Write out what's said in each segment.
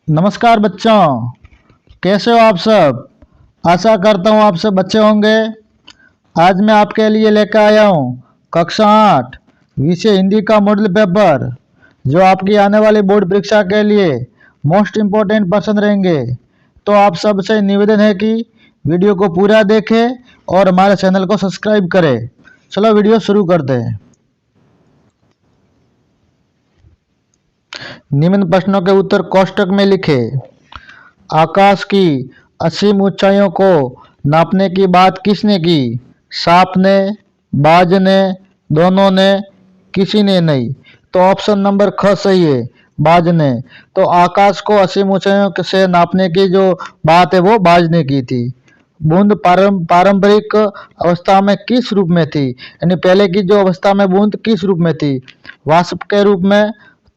नमस्कार बच्चों, कैसे हो आप सब। आशा करता हूँ आप सब अच्छे होंगे। आज मैं आपके लिए लेकर आया हूँ कक्षा 8 विषय हिंदी का मॉडल पेपर, जो आपकी आने वाली बोर्ड परीक्षा के लिए मोस्ट इम्पोर्टेंट पर्सन रहेंगे। तो आप सबसे निवेदन है कि वीडियो को पूरा देखें और हमारे चैनल को सब्सक्राइब करें। चलो वीडियो शुरू करते हैं। निम्न प्रश्नों के उत्तर कोष्टक में लिखें। आकाश की असीम ऊंचाइयों को नापने की बात किसने की? सांप ने, बाज ने, दोनों ने, किसी ने नहीं। तो ऑप्शन नंबर ख सही है, बाज ने। तो आकाश को असीम ऊंचाइयों से नापने की जो बात है वो बाज ने की थी। बूंद पारंपरिक अवस्था में किस रूप में थी? यानी पहले की जो अवस्था में बूंद किस रूप में थी? वाष्प के रूप में,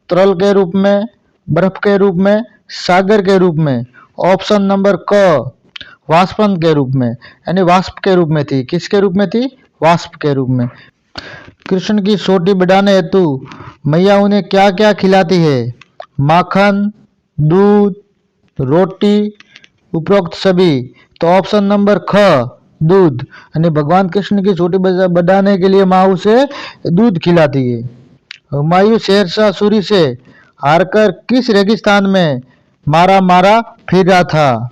तरल के रूप में, बर्फ के रूप में, सागर के रूप में। ऑप्शन नंबर क वाष्पन के रूप में, यानी वाष्प के रूप में थी। किसके रूप में थी? वाष्प के रूप में। कृष्ण की सोटी बढ़ाने हेतु मैया उन्हें क्या क्या खिलाती है? माखन, दूध, रोटी, उपरोक्त सभी। तो ऑप्शन नंबर ख दूध, यानी भगवान कृष्ण की चोटी बढ़ाने के लिए माँ उसे दूध खिलाती है। हुमायूं शेरशाह सूरी से हारकर किस रेगिस्तान में मारा मारा फिर रहा था?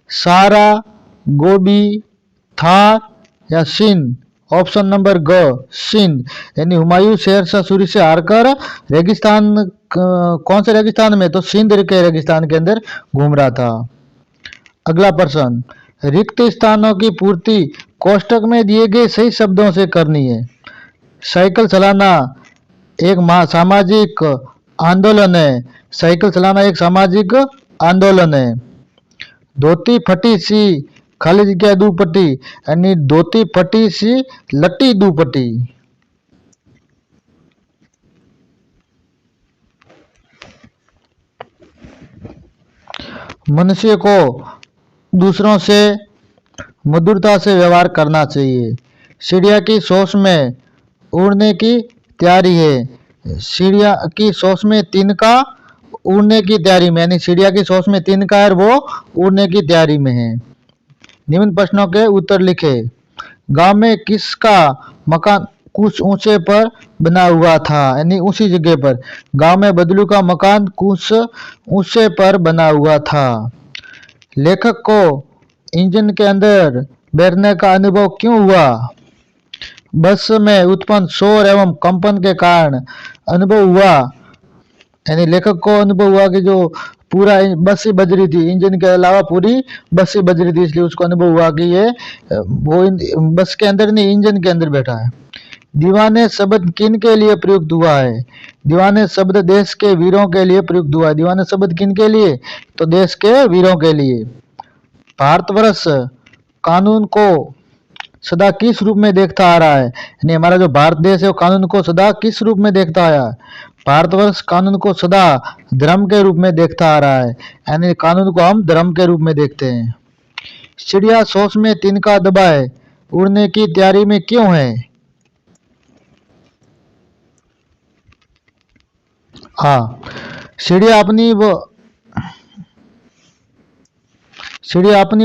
सहारा, गोबी, थार या सिंध। ऑप्शन नंबर ग सिंध, यानी हुमायूं शेरशाह सूरी से हारकर रेगिस्तान, कौन से रेगिस्तान में? तो सिंध के रेगिस्तान के अंदर घूम रहा था। अगला प्रश्न, रिक्त स्थानों की पूर्ति कोष्टक में दिए गए सही शब्दों से करनी है। साइकिल चलाना एक सामाजिक आंदोलन है। साइकिल चलाना एक सामाजिक आंदोलन है। धोती फटी सी खाली जगह दुपट्टी, यानी धोती फटी सी लट्टी दुपट्टी। मनुष्य को दूसरों से मधुरता से व्यवहार करना चाहिए। चिड़िया की सोच में उड़ने की तैयारी है। चिड़िया की सोच में तिनका उड़ने की तैयारी में, यानी चिड़िया की सोच में तिनका है वो उड़ने की तैयारी में है। निम्न प्रश्नों के उत्तर लिखे। गांव में किसका मकान कुछ ऊंचे पर बना हुआ था? यानी उसी जगह पर। गांव में बदलू का मकान कुछ ऊंचे पर बना हुआ था। लेखक को इंजन के अंदर बैठने का अनुभव क्यों हुआ? बस में उत्पन्न शोर एवं कंपन के कारण अनुभव हुआ। यानी लेखक को अनुभव हुआ कि जो पूरा बस ही बज रही थी, इंजन के अलावा पूरी बस ही बज रही थी, इसलिए उसको अनुभव हुआ कि ये वो बस के अंदर नहीं, इंजन के अंदर बैठा है। दीवाने शब्द किन के लिए प्रयुक्त हुआ है? दीवाने शब्द देश के वीरों के लिए प्रयुक्त हुआ है। दीवाने शब्द किन के लिए? तो देश के वीरों के लिए। भारतवर्ष कानून को सदा किस रूप में देखता आ रहा है? यानी हमारा जो भारत देश है वो कानून को सदा किस रूप में देखता आया है? भारतवर्ष कानून को सदा धर्म के रूप में देखता आ रहा है, यानी कानून को हम धर्म के रूप में देखते हैं। चिड़िया सोच में तिनका दबाए उड़ने की तैयारी में क्यों है? हाँ, चिड़िया अपनी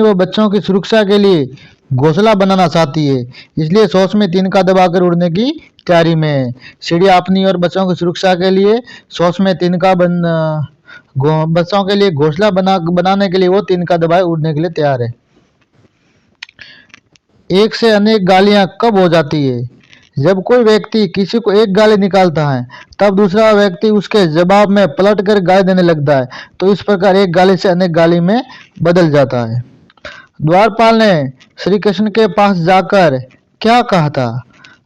व बच्चों की सुरक्षा के लिए घोंसला बनाना चाहती है, इसलिए सोच में तिनका दबाकर उड़ने की तैयारी में है। चिड़िया अपनी और बच्चों की सुरक्षा के लिए सोच में तिनका बच्चों के लिए घोंसला बनाने के लिए वो तिनका दबाए उड़ने के लिए तैयार है। एक से अनेक गालियां कब हो जाती है? जब कोई व्यक्ति किसी को एक गाली निकालता है तब दूसरा व्यक्ति उसके जवाब में पलट कर गाली देने लगता है, तो इस प्रकार एक गाली से अनेक गाली में बदल जाता है। द्वारपाल ने श्री कृष्ण के पास जाकर क्या कहा था?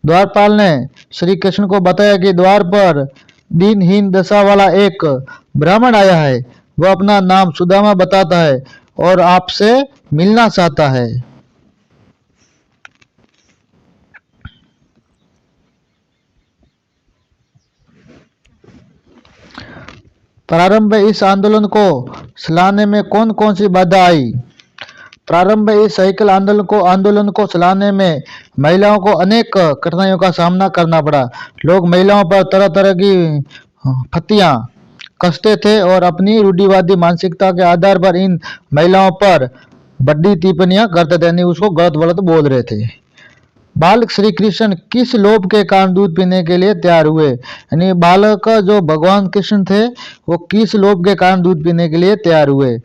द्वारपाल ने श्री कृष्ण को बताया कि द्वार पर दीनहीन दशा वाला एक ब्राह्मण आया है। वह अपना नाम सुदामा बताता है और आपसे मिलना चाहता है। प्रारंभ में इस आंदोलन को चलाने में कौन कौन सी बाधा आई? प्रारंभ में इस साइकिल आंदोलन को चलाने में महिलाओं को अनेक कठिनाइयों का सामना करना पड़ा। लोग महिलाओं पर तरह तरह की फतियां कसते थे और अपनी रूढ़िवादी मानसिकता के आधार पर इन महिलाओं पर बड़ी टिप्पणियां करते थे, यानी उसको गलत वलत बोल रहे थे। बालक श्री कृष्ण किस लोभ के कारण दूध पीने के लिए तैयार हुए, यानी बालक जो भगवान कृष्ण थे वो किस लोभ के कारण दूध पीने के लिए तैयार हुए।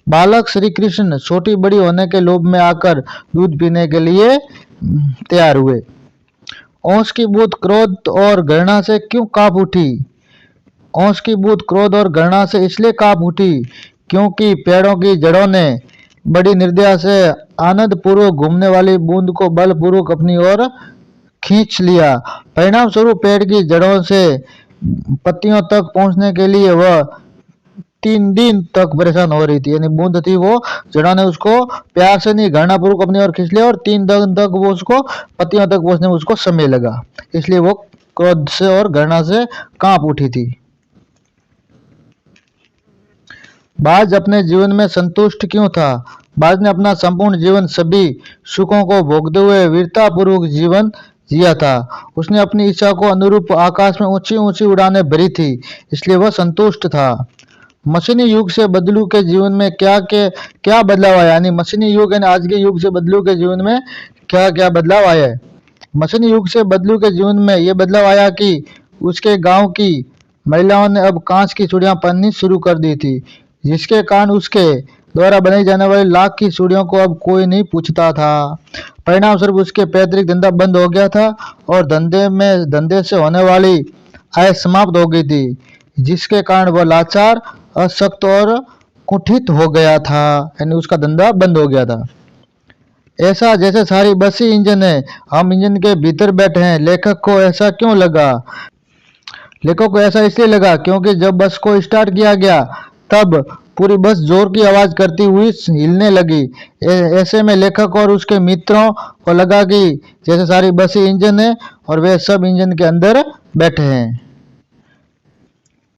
बालक श्री कृष्ण छोटी बड़ी होने के लोभ में आकर दूध पीने के लिए तैयार हुए। औंस की बूथ क्रोध और घृणा से क्यों कांप उठी। औंस की बूथ क्रोध और घृणा से इसलिए कांप उठी क्योंकि पेड़ों की जड़ों ने बड़ी निर्दयता से आनंद पूर्वक घूमने वाली बूंद को बलपूर्वक अपनी ओर खींच लिया। परिणाम स्वरूप पेड़ की जड़ों से पत्तियों तक पहुंचने के लिए वह 3 दिन तक परेशान हो रही थी, यानी बूंद थी वो जड़ा ने उसको प्यार से नहीं घृणा पूर्वक अपनी ओर खींच लिया और 3 दिन तक वो उसको पत्तियों तक पहुंचने में उसको समय लगा, इसलिए वो क्रोध से और घृणा से कांप उठी थी। बाज अपने जीवन में संतुष्ट क्यों था। बाज ने अपना संपूर्ण जीवन सभी सुखों को भोगते हुए वीरतापूर्वक जीवन जिया था। उसने अपनी इच्छा को अनुरूप आकाश में ऊंची ऊंची उड़ानें भरी थी, इसलिए वह संतुष्ट था। मशीनी युग से बदलू के जीवन में क्या बदलाव आया, यानी मशीनी युग यानी आज के युग से बदलू के जीवन में क्या क्या बदलाव आया है। मशीनी युग से बदलू के जीवन में यह बदलाव आया कि उसके गांव की महिलाओं ने अब कांच की चूड़ियां पहननी शुरू कर दी थी, जिसके कारण उसके द्वारा बनाई जाने वाली लाख की चूड़ियों को अब कोई नहीं पूछता था। परिणाम स्वरूप उसके पैतृक धंधा बंद हो गया था और धंधे से होने वाली आय समाप्त हो गई थी, जिसके कारण वह लाचार, अशक्त और कुंठित हो गया था, यानी उसका धंधा बंद हो गया था। ऐसा जैसे सारी बस ही इंजन है, हम इंजन के भीतर बैठे हैं। लेखक को ऐसा क्यों लगा। लेखक को ऐसा इसलिए लगा क्योंकि जब बस को स्टार्ट किया गया तब पूरी बस जोर की आवाज करती हुई हिलने लगी। ऐसे में लेखक और उसके मित्रों को लगा कि जैसे सारी बस ही इंजन है और वे सब इंजन के अंदर बैठे हैं।